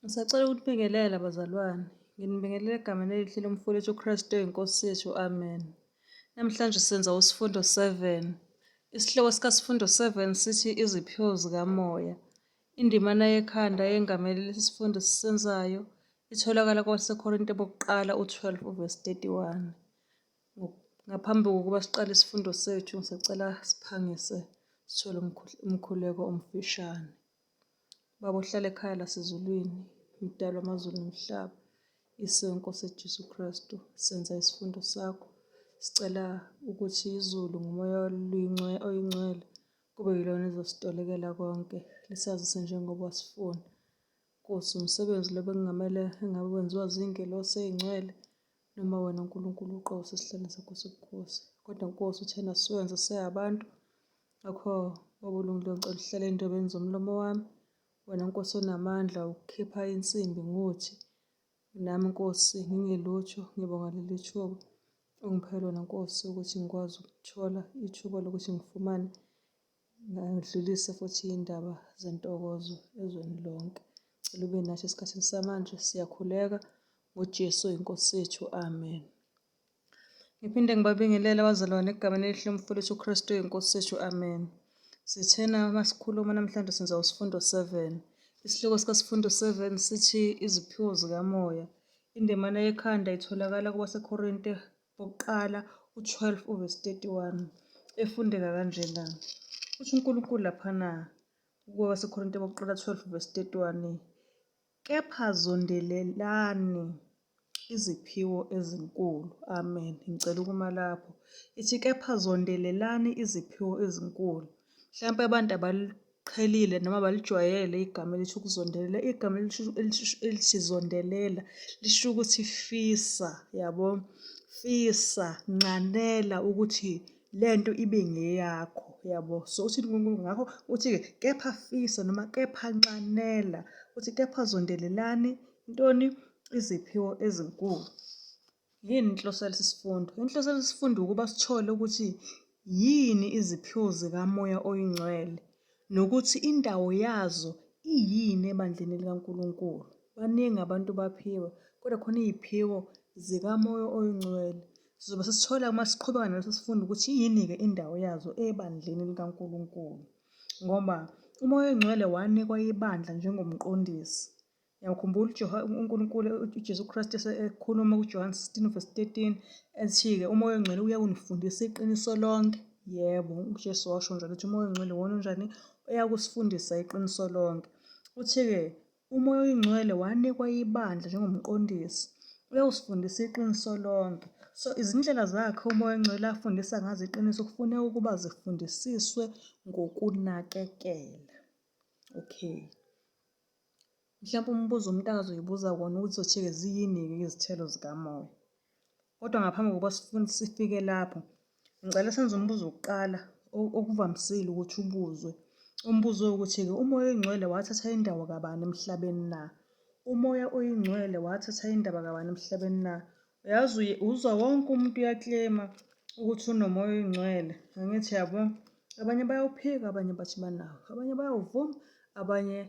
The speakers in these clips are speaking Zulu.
Ngisacela ukubingelela bazalwane. Nginibingelela egameni elihle lomfowethu uKristu oyinkosi yethu. Amen. Namhlanje senza usifundo 7. Isihloko sikasifundo 7 sithi iziphiwo zikamoya. Indimana yekhanda yengameli lesi sifundo sisenzayo itholakala kwaseKorinte bokuqala u-12 verse 31. Ngaphambi kokuba siqale isifundo sethu ngisacela siphangise sithole umkhuleko omfishane. Baba uhlala ekhaya lasezulwini, mdali wamazulu nomhlaba, isenkosi Jesu Kristu, senza isifundo sakho. Sicela ukuthi izulu ngomoya oyingcwele kube yilona ezositolekela konke, lisazise njengoba wasifuna. Nkosi, umsebenzi lo bekungamele engabe wenziwa zingelosi ey'ngcwele noma wena uNkulunkulu uqobo sesihlalo sakho sobukhosi. Kodwa Nkosi uthena siwenze siyabantu, akho obulungileyo ngicela uhlale ey'ndebeni zomlomo wami. Wena Nkosi onamandla ukukhipha insimbi ngothi, nami Nkosi ngingelutho ngibonga leli thuba ungiphe lona Nkosi ukuthi ngikwazi ukuthola ithuba lokuthi ngifumane ngidlulise futhi iy'ndaba zentokozo ezweni lonke. Cela ube nathi esikhathini samanje, siyakhuleka ngoJesu oyinkosi yethu. Amen. Ngiphinde ngibabingelele abazalwane egameni elihle lomfowethu uKristu oyinkosi yethu. Amen. Sithena masikhuluma namhlanje senza usifundo 7. Isihloko sikasifundo 7 sithi iziphiwo zikamoya. Indimana yekhanda itholakala kwaseKorinte bokuqala u-12 verse 31. Efundeka kanjena. Uthi uNkulunkulu laphana kwaseKorinte bokuqala 12 verse 31. Kepha zondelelani iziphiwo ezinkulu. Amen. Ngicela ukuma lapho. Ithi kepha zondelelani iziphiwo ezinkulu. Mhlawumpe abantu abaliqhelile noma balijwayele igama elithi ukuzondelela. Igama elithi zondelela lisho ukuthi fisa, yabo. Fisa, nqanela ukuthi lento ibe ngeyakho, yabo. So uthi uNkulunkulu ngakho uthi-ke kepha fisa noma kepha nqanela. Uthi kepha zondelelani intoni? Iziphiwo ezinkulu. Yini inhloso yalesi sifundo? Inhloso yalesi sifundo ukuba sithole ukuthi yini iziphiwo zikamoya oyingcwele nokuthi indawo yazo iyini ebandleni likaNkulunkulu. Baningi abantu baphiwe, kodwa khona iy'phiwo zikamoya oyingcwele. Sizobe sesithola uma siqhubeka naleso sifundo ukuthi yini-ke indawo yazo ebandleni likaNkulunkulu. Ngoba umoya oyingcwele wanikwa ibandla njengomqondisi. Ngiyakhumbula uNkulunkulu uJesu Kristu ekhuluma kuJohane 16 verse 13 ethi-ke umoya oyingcwele uyakunifundisa iqiniso lonke. Yebo, uJesu washo njalo ukuthi umoya oyingcwele wona unjani? Uyakusifundisa iqiniso lonke. Uthi-ke umoya oyingcwele wanikwa ibandla njengomqondisi. Uyawusifundisa iqiniso lonke. So izindlela zakhe umoya oyingcwele afundisa ngazo iqiniso kufuneka ukuba zifundisiswe ngokunakekela. Okay. Mhlawumpe umbuzo umuntu akazoyibuza wona ukuthi zothi-ke ziyini-ke izithelo zikamoya. Kodwa ngaphambi kokuba sifike lapho, ngicela senze umbuzo wokuqala okuvamisile ukuthi ubuzwe. Umbuzo ukuthi-ke umoya oyingcwele wathatha indawo kabani emhlabeni na? Umoya oyingcwele wathatha indaba kabani emhlabeni na? Uyazi uzwa wonke umuntu uyaklema ukuthi unomoya oyingcwele. Angithi yabo, abanye bayawuphika, abanye bathi banawo, abanye bayawuvuma, abanye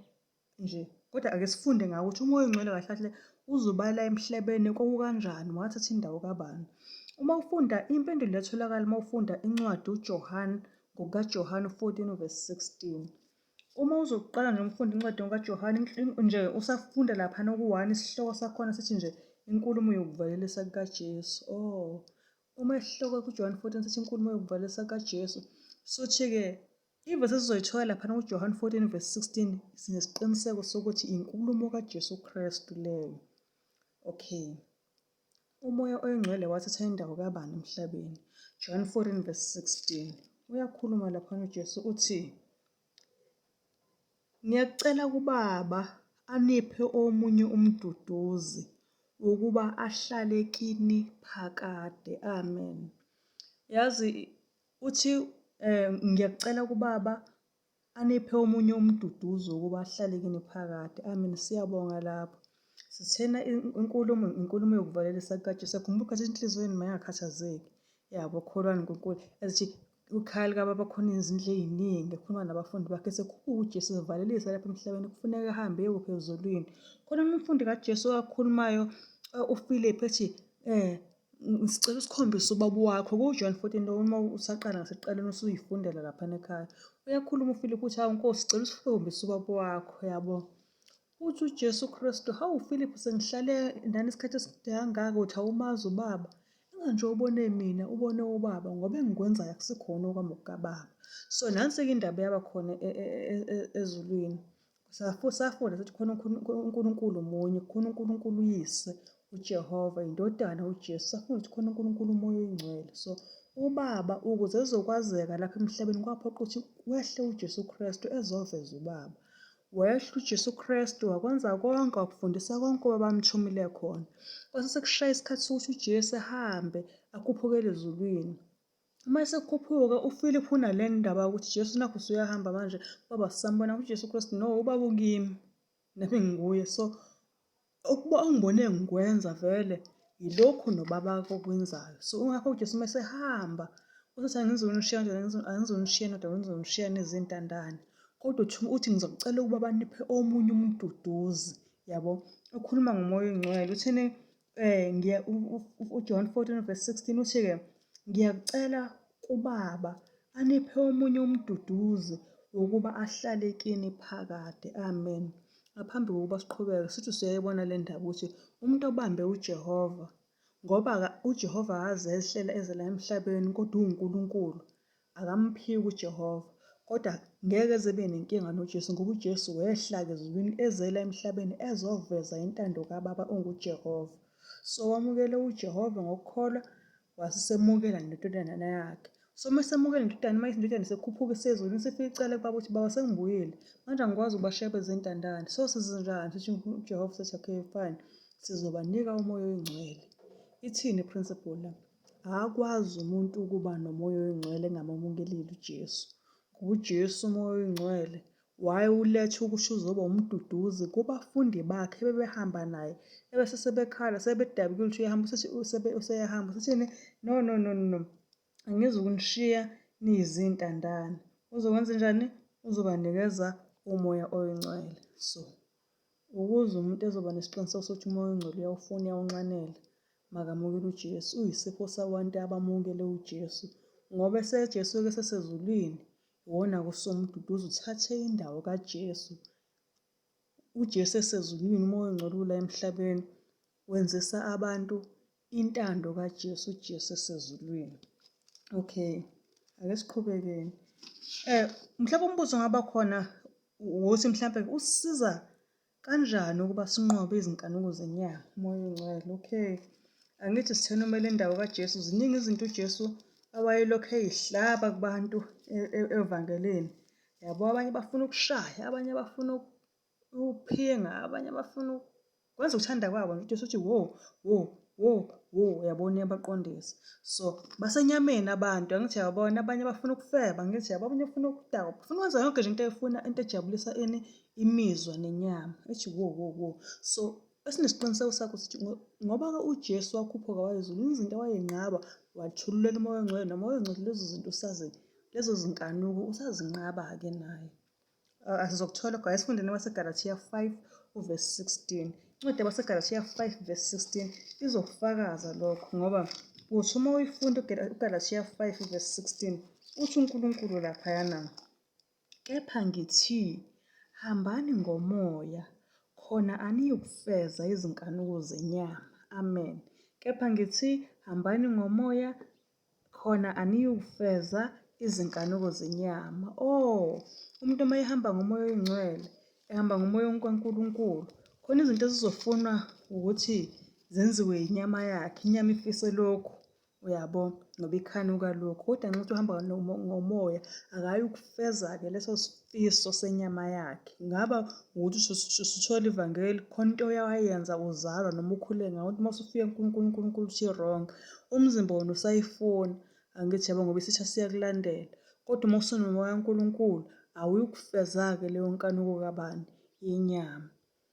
nje. Kodwa ake sifunde ngawo ukuthi umoya oyingcwele kahle kahle uzobala emhlabeni kwakukanjani, wathatha indawo kabani. Uma ufunda impendulo etholakala uma ufunda incwadi uJohane ngokaJohane 14 verse 16. Uma uzoqala nje umfunda incwadi ngokaJohane nje usafunda laphana ku-1 isihloko sakhona sithi nje inkulumo yokuvalelisa kukaJesu. Oh, uma isihloko kuJohane 14 sithi inkulumo yokuvalelisa kukaJesu. Sothi-ke ivesi esizoyithola laphana kuJohane 14 verse 16 sinesiqiniseko sokuthi inkulumo kaJesu Kristu leyo. Okay. Umoya oyingcwele wathatha indawo kabani emhlabeni? John 14 verse 16. Uyakhuluma laphana uJesu uthi, ngiyakucela kuBaba aniphe omunye umduduzi ukuba ahlale kini phakade. Amen. Yazi uthi ngiyakucela kuBaba aniphe omunye umduduzi ukuba ahlale kini phakade. Amen. Siyabonga lapho. Sithena inkulumo yokuvalelisa kukaJesu. Kumbuka ukuthi enhliziyweni mayingakhathazeki. Yabo, kholwani kuNkulunkulu. Ezithi ukhaya likababa khona izindlu ey'ningi, ekhuluma nabafundi bakhe sekhuphuka uJesu evalelisa lapha emhlabeni kufuneka ahambe eyekuphi ezulwini. Khona umfundi kaJesu akakhulumayo uFiliphu ethi sicela usikhombise ubaba wakho kuJohn 14 uma usaqala ngasekuqaleni usuyifundela laphana ekhaya. Uyakhuluma uFiliphu uthi, hawu Nkosi, sicela usikhombise ubaba wakho, yabo. Uthi uJesu Kristu, hawu Philip, sengihlale nani isikhathi eside kangaka uthi awumazi ubaba. Nje ubone mina, ubone ubaba, ngoba engikwenzayo akusikhona okwami okukababa. So nansi-ke indaba yaba khona ezulwini. Safunda sithi khona uNkulunkulu munye, khona uNkulunkulu uyise, uJehova, indodana uJesu. Safunda ukuthi khona uNkulunkulu umoya oyingcwele. So ubaba ukuze ezokwazeka lapha emhlabeni kwaphoqa ukuthi wehle uJesu Kristu ezoveza ubaba. Wehla uJesu Kristu wakwenza konke, wakufundisa konke abamthumile khona. Kwase sekushaya isikhathi sokuthi uJesu ahambe akhuphukele ezulwini. Uma esekhuphuka uFiliphu unale ndaba yokuthi Jesu nakho usuyahamba manje, baba sisambona uJesu Kristu, no, ubaba ukimi nami nguye. So ongibone ngikwenza vele yilokhu nobaba okwenzayo. So ungakho uJesu uma esehamba uthi angizonishiya kodwa ngizonishiya nezintandane. Kodwa uthi ngizokucela ukuba baniphe omunye umduduzi, yabo, ukhuluma ngomoya oyingcwele. Uthini uJohn 14:16 uthi-ke, ngiyakucela kubaba aniphe omunye umduduzi wokuba ahlale kini phakade. Amen. Ngaphambi kokuba siqhubeke sithi siyayibona le ndaba ukuthi umuntu obambe uJehova, ngoba uJehova akaze ezela emhlabeni kodwa uNkulunkulu, akamphiwe uJehova. Kodwa ngeke eze nenkinga noJesu ngoba uJesu wehla-ke ezulwini ezela emhlabeni ezoveza intando kababa onguJehova. So wamukele uJehova ngokukholwa, wasesemukela nendodana yakhe. So uma esemukela indodana, uma indodana sekhuphuka isezulwini sefika icala kubaba ukuthi baba sengibuyile, manje angikwazi ukubashiya bezintandane. So sizenjani? Sithi uJehova sethi okay fine, sizobanika umoya oyingcwele. Ithini i-principle la? Akakwazi umuntu ukuba nomoya oyingcwele engamamukeleli uJesu. UJesu umoya oyingcwele wayewuletha ukuthi uzoba umduduzi kubafundi bakhe bebehamba naye, ebese sebekhala sebedabukile ukuthi uyahamba, useyahamba. Sithini? No, angizukunishiya niyizintandane. Uzokwenza njani? Uzobanikeza umoya oyingcwele. So ukuze umuntu ezoba nesiqiniseko sokuthi umoya oyingcwele uyawufuna, uyawunxanela, makamukele uJesu. Uyisipho sabantu abamukele uJesu ngoba eseJesu-ke sesezulwini, iwona kusomduduzi uthathe indawo kaJesu. uJesu esezulwini, umoya oyingcwele ula emhlabeni, wenzisa abantu intando kaJesu, uJesu esezulwini. Okay, ake siqhubekeni. Mhlawumbe umbuzo ongaba khona ukuthi mhlawumbe usisiza kanjani ukuba sinqobe izinkanuko zenyama, umoya oyingcwele. Okay, angithi sithena uma le ndawo kaJesu, ziningi izinto uJesu awayelokhu eyihlaba kubantu evangelini, yabo. Abanye bafuna ukushaya, abanye bafuna ukuphinga, abanye bafuna ukwenza ukuthanda kwabo. uJesu uthi wo, yabona, uyabaqondisa. So basenyameni abantu, angithi yabona, abanye bafuna ukufeba, angithi yabo, abanye bafuna ukudakwa, bafuna ukwenza yonke nje into ejabulisa imizwa nenyama. Ethi wo. So esinesiqiniseko sakho sithi ngoba-ke uJesu wakhuphuka wayezulwini, izinto awayenqaba wathululela umoya oyingcwele, nomoya oyingcwele lezo zinkanuko usazinqaba-ke naye. Asizokuthola khona esifundeni waseGalathiya 5:16. Incwadi yabaseGalathiya 5:16 izokufakaza lokho, ngoba uthi uma uyifunda uGalathiya 5:16 uthi uNkulunkulu laphayana, kepha ngithi hambani ngomoya khona aniyukufeza izinkanuko zenyama. Amen. Kepha ngithi hambani ngomoya khona aniyukufeza izinkanuko zenyama. Umuntu uma ehamba ngomoya oyingcwele, ehamba ngomoya kaNkulunkulu, khona izinto ezizofunwa ukuthi zenziwe inyama yakhe, inyama ifise lokhu, uyabo, ngoba ikhanuka lokhu. Kodwa nxa umuntu uhamba ngomoya, akayi ukufeza-ke leso sifiso senyama yakhe. Ngaba ukuthi usuthola ivangeli, khona into wayenza uzalwa noma ukhule ngayo, uma usufika kuNkulunkulu uthi wrong, umzimba wona usayifuna, angithi yabo, ngoba isitha siyakulandela. Kodwa uma usunomoya kaNkulunkulu awuyukufeza-ke leyo nkanuko kabani, yenyama.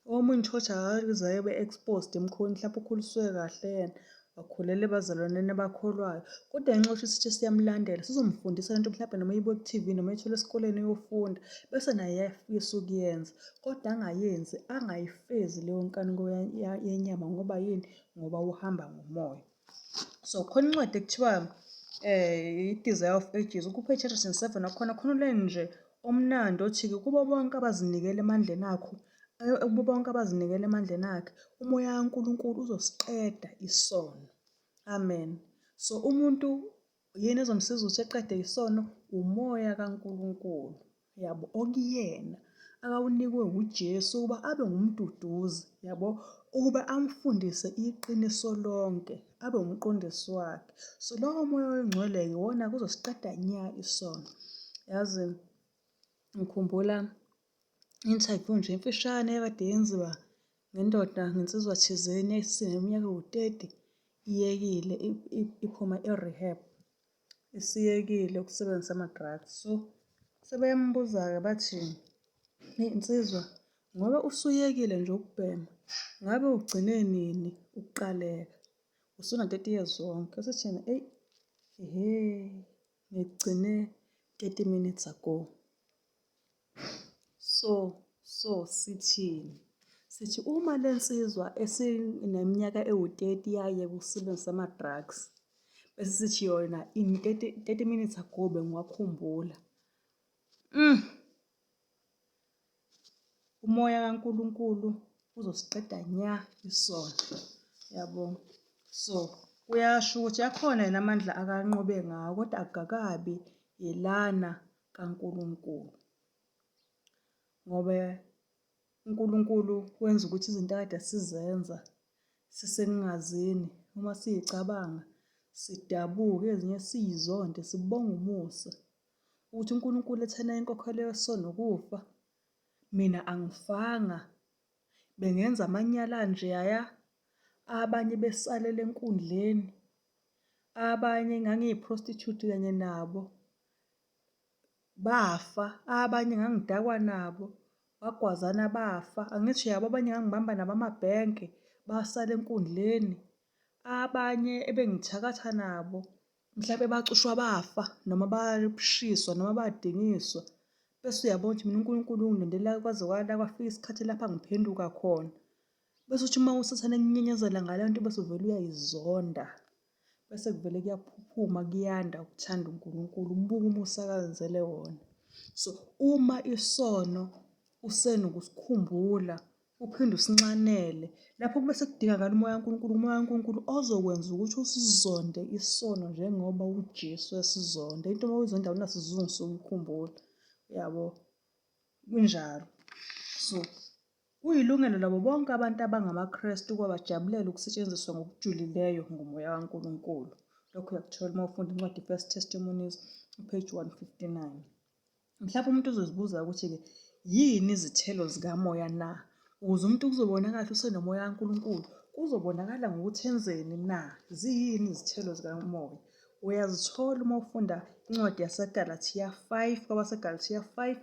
Omunye uthotha akaze ebe exposed emkhoni, mhlawumbe ukhuliswe kahle yena, akhulele ebazalwaneni abakholwayo. Kodwa ngenxa yokuthi sithi siyamlandela, sizomfundisa lento mhlawumbe noma eyibuka ku-TV noma eyithola esikoleni eyofunda, bese naye ayafisa ukuyenza. Kodwa angayenzi, angayifezi leyo nkanuko yenyama. Ngoba yini? Ngoba uhamba ngomoya. So khona incwadi ekuthiwa i-Desire of Ages, ukupage 107 wakhona khona uline nje omnandi othi-ke kubo bonke abazinikela emandleni akho, kubo bonke abazinikela emandleni akhe, umoya kaNkulunkulu uzosiqeda isono. Amen. So umuntu yini ezomsiza ukuthi eqede isono? Umoya kaNkulunkulu, yabo, okuyena akawunikwe uJesu ukuba abe ngumduduzi, yabo, ukuba amfundise iqiniso lonke, abe umqondisi wakhe. So lowo moya oyingcwele yiwona kuzosiqeda nya isono. Yazi ngikhumbula interview nje emfishane ekade yenziwa ngendoda ngensizwa thizeni eyayiseneminyaka ewu-30, iyekile iphuma e-rehab, isiyekile ukusebenzisa ama-drugs. So sebeyambuza-ke bathi, insizwa, ngoba usuyekile nje ukubhema, ngabe ugcine nini ukuqaleka? Usuna-30 years wonke. Usethi yena, ngigcine 30 minutes ago. So sithini? Sithi uma le nsizwa esineminyaka ewu-30 yayeka ukusebenzisa ama-drugs, bese sithi yona in 30 minutes ago bengiwakhumbula. Umoya kaNkulunkulu uzosiqeda nya isono, yabo. So kuyasho ukuthi akhona yena amandla akanqobe ngawo, kodwa akakabi yelana kaNkulunkulu. Ngoba uNkulunkulu wenza ukuthi izinto akade sizenza sisengingazini, uma siyicabanga sidabuke, ezinye siyizonde, sibonge umusa ukuthi uNkulunkulu ethena inkokhelo yesono ukufa. Mina angifanga, bengenza amanyala njeyaya, abanye besalela enkundleni, abanye ngangiyi-prostitute kanye nabo, bafa, abanye ngangidakwa nabo, bagwazana bafa. Angithi yabo, abanye ngangibamba nabo amabhenke, basala enkundleni, abanye ebengithakatha nabo mhlawumbe bacushwa bafa noma bashiswa noma badingiswa. Bese uyabona ukuthi mina uNkulunkulu ungilindela kwaze kwafika isikhathi lapha ngiphenduka khona. Bese uthi uma usathane kunyenyezela ngaleyo nto, bese uvele uyayizonda. Bese kuvele kuyaphuphuma, kuyanda ukuthanda uNkulunkulu, ubuke umusa akenzele wona. So uma isono usenokusikhumbula, uphinde usinxanele, lapho kube sekudingakala umoya kaNkulunkulu, umoya kaNkulunkulu ozokwenza ukuthi usizonde isono njengoba uJesu esizonda. Into uma uyizonda awunasizungu sokuyikhumbula, yabo, kunjalo. So kuyilungelo labo bonke abantu abangamaKrestu ukuba bajabulela ukusetshenziswa ngokujulileyo ngumoya kaNkulunkulu. Lokho uyakuthola uma ufunda incwadi First Testimonies, page 159. Mhlawumbe umuntu uzozibuza ukuthi-ke yini izithelo zikamoya na? Ukuze umuntu kuzobonakala ukuthi usenomoya kaNkulunkulu, kuzobonakala ngokuthi enzeni na? Ziyini izithelo zikamoya? Uyazithola uma ufunda incwadi yaseGalathiya 5, kwabaseGalathiya 5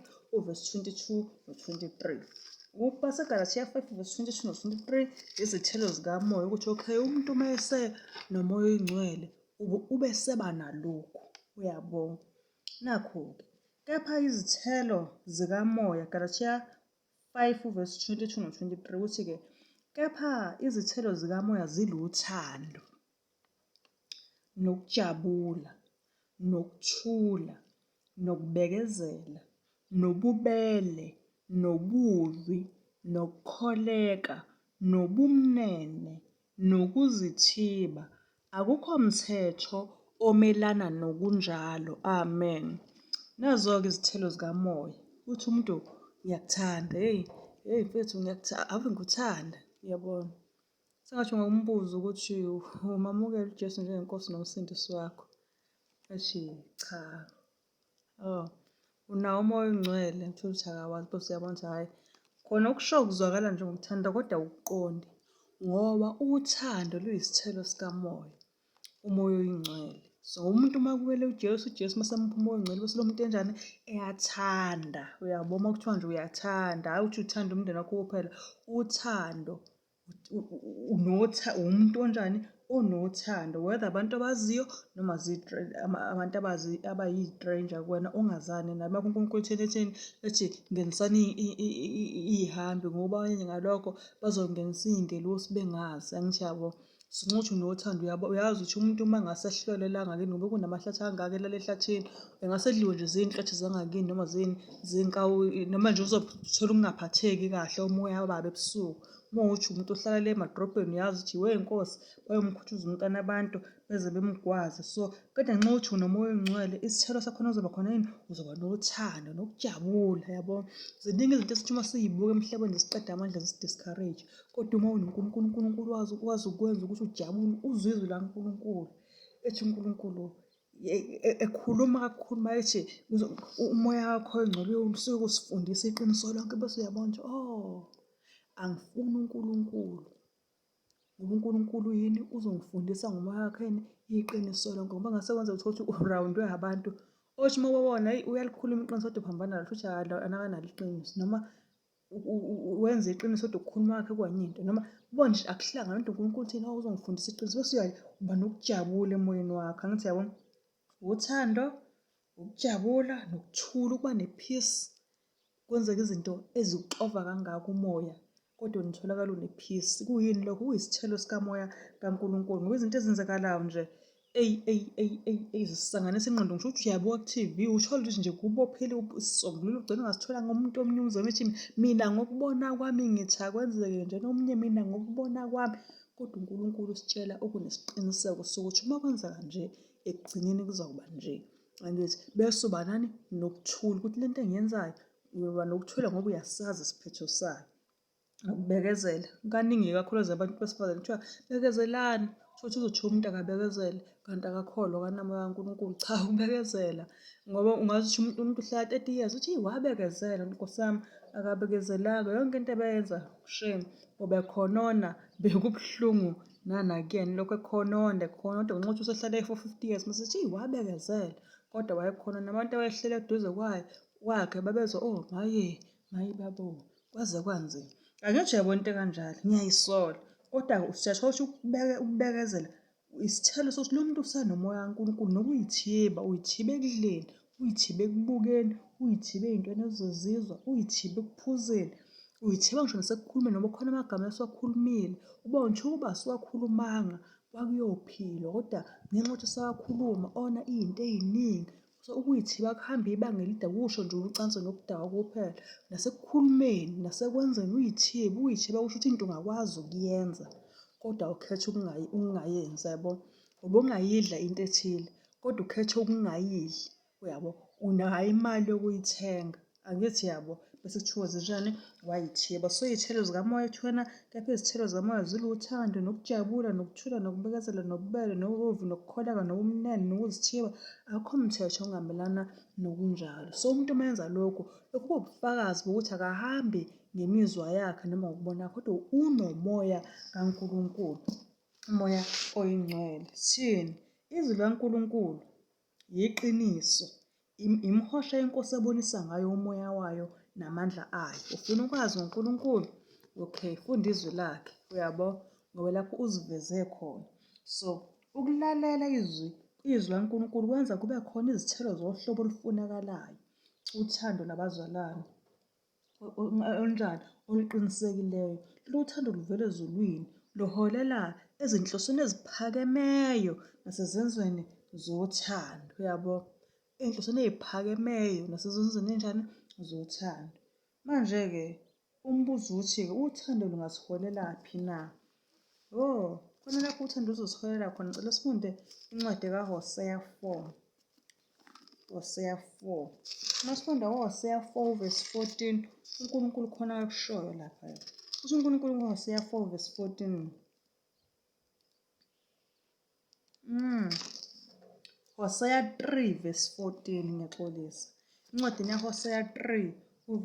verse 22 no-23. KwabaseGalathiya 5 verse 22 no-23 izithelo zikamoya ukuthi okay, umuntu uma esenomoya oyingcwele ube seba nalokhu, uyabona. Nakho-ke, kepha izithelo zikamoya, Galathiya 5 verse 22 no-23 uthi-ke, kepha izithelo zikamoya ziluthando, nokujabula, nokuthula, nokubekezela, nobubele, nobuvi, nokukholeka, nobumnene, nokuzithiba. Akukho mthetho omelana nokunjalo. Amen. Nazo-ke izithelo zikamoya. Uthi umuntu ngiyakuthanda, mfethu ngiyakuthanda, ave ngikuthanda, uyabona. Sengathi ungambuza ukuthi umamukela uJesu njengenkosi nomsindisi wakho. Ethi cha. Unawo umoya oyingcwele, ngithola ukuthi akawazi, bese uyabona ukuthi hhayi, khona okusho kuzwakala nje ngokuthanda kodwa awukuqondi. Ngoba uthando luyisithelo sikamoya, umoya oyingcwele. So umuntu uma kuwele uJesu uma semupha umoya oyingcwele, bese lo muntu enjani? Eyathanda, uyabo. Uma kuthiwa nje uyathanda, hhayi ukuthi uthanda umndeni wakho kuphela, uthando, umuntu onjani? onothando, whether abantu abaziyo noma abantu abayi-stranger kuwena ongazani nabo. Uma uNkulunkulu etheni ethi ngenisani iy'hambi ngoba ngalokho bazongenisa iy'ngelosi bengazi. Angithi yabo, sinxa uthi unothando uyazi ukuthi umuntu uma ngase ehlelwe la ngakini ngoba kunamahlathi angaka lala ehlathini, engase edliwe nje zinhlathi zangakini noma zinkawu noma nje uzothola ukungaphatheki kahle, umoya wababi ebusuku. Uma uthi umuntu ohlala le emadrobheni uyazi ukuthi wenkosi bayomkhuthuza umntana abantu beze bemgwaze. So kodwa nxa uthi unomoya oyingcwele, isithelo sakhona uzoba khona yini? Uzoba nothando nokujabula, yabo. Ziningi izinto esithi uma siyibuka emhlabeni zisiqeda amandla zisi-discourage, kodwa uma uNkulunkulu wazi ukwenza ukuthi ujabule, uzwe izwi laNkulunkulu ethi uNkulunkulu ekhuluma kakhulu mayethi umoya wakho oyingcwele usuke usifundisa iqiniso lonke, bese uyabona nje angifuni uNkulunkulu ngoba uNkulunkulu yini uzongifundisa ngomoya wakhe iqiniso lonke ngoba ngase kwenza ukuthi urawundwe abantu othi uma ubona uyalikhuluma iqiniso kodwa uphambana nalo futhi anakanalo iqiniso, noma wenza iqiniso kodwa ukukhuluma kwakhe kwenye into, noma ubone nje akuhlangani kodwa uNkulunkulu uthini uzongifundisa iqiniso bese uba nokujabula emoyeni wakho. Angithi yabona, uthando, ukujabula nokuthula, ukuba ne-peace, kwenzeka izinto ezikuxova kangaka umoya kodwa nitholakala une-peace. Kuyini lokho? Kuyisithelo sikamoya kaNkulunkulu ngoba izinto ezenzekalayo nje zisisanganisa ingqondo. Ngisho ukuthi uyabuka ku-TV uthola ukuthi nje kubophile isisombululo ugcina ungasithola ngomuntu omunye umzwa ethi mina ngokubona kwami ngithi akwenzeke nje, nomunye mina ngokubona kwami. Kodwa uNkulunkulu usitshela okunesiqiniseko sokuthi uma kwenzeka nje ekugcineni kuzoba nje. Angithi bese uba nani? Nokuthula ukuthi lento engiyenzayo uyoba nokuthula ngoba uyasazi isiphetho sayo. Ukubekezela, kaningi kakhulukazi abantu besifazane kuthiwa bekezelani. Futhi uzothi umuntu akabekezele kanti akakholwa kanamoya kaNkulunkulu. Cha, ukubekezela ngoba ungazi ukuthi umuntu uhlala 30 years uthi wabekezela. Nkosi yami, akabekezelanga, yonke into ebeyenza shame ngoba ekhonona bekubuhlungu nanakuyena lokho ekhononda kodwa ngenxa yokuthi usehlale for 50 years masithi wabekezela kodwa wayekhona nabantu abayehlele eduze kwakhe babezwa maye babo kwaze kwanzima. Angithi uyabona into kanjalo, ngiyayisola kodwa siyasho ukuthi ukubekezela isithelo sokuthi lo muntu usanomoya kaNkulunkulu nokuyithiba, uyithibe ekudleni, uyithibe ekubukeni, uyithibe ey'ntweni ezizozizwa, uyithibe ekuphuzeni, uyithiba ngisho nasekukhulumeni ngoba kukhona amagama esiwakhulumile ubone nje ukuba asiwakhulumanga kwakuyophilwa kodwa ngenxa yokuthi sawakhuluma ona iy'nto ey'ningi. So ukuyithiba akuhambi ibanga elide, akusho nje ucansi nokudakwa kuphela, nasekukhulumeni nasekwenzeni uyithibe kusho ukuthi into ungakwazi ukuyenza kodwa ukhetha ukungayenzi, yabo. Ubungayidla into ethile kodwa ukhetha ukungayidli, uyabo, unayo imali yokuyithenga. Angithi yabo, bese kuthiwa zenjani? Wayithiba. So iy'thelo zikamoya kuthiwana kepha izithelo zikamoya ziluthando nokujabula nokuthula nokubekezela nobubele nobuvi nokukholeka nobumnene nokuzithiba. Akukho mthetho ongamelana nokunjalo. So umuntu uma yenza lokhu kuwubufakazi bokuthi akahambi ngemizwa yakhe noma ngokubona kodwa unomoya kaNkulunkulu, umoya oyingcwele. Sithini? Izwi likaNkulunkulu yiqiniso, imihosha yenkosi ebonisa ngayo umoya wayo namandla ayo. Ufuna ukwazi ngoNkulunkulu? Okay, funda izwi lakhe, uyabo, ngoba lapho uziveze khona. So ukulalela izwi laNkulunkulu kwenza kube khona izithelo zohlobo olufunakalayo, uthando labazalwane olunjani? Oluqinisekileyo. Lolu thando luvela ezulwini, luholela ezinhlosweni eziphakemeyo nasezenzweni zothando, uyabo, ey'nhlosweni ey'phakemeyo nasezenzweni enjani? Zothando. Manje-ke umbuzo uthi-ke uthando lungasiholela-phi na? Khona lapho uthando luzosiholela khona. Ngicela sifunde incwadi kaHoseya 4. Hoseya 4. Uma sifunda uHoseya 4 verse 14, uNkulunkulu khona akushoyo lapha. Kusho uNkulunkulu kuHoseya 4 verse 14. Hoseya 3 verse 14 ngiyaxolisa. Incwadi yaHoseya 3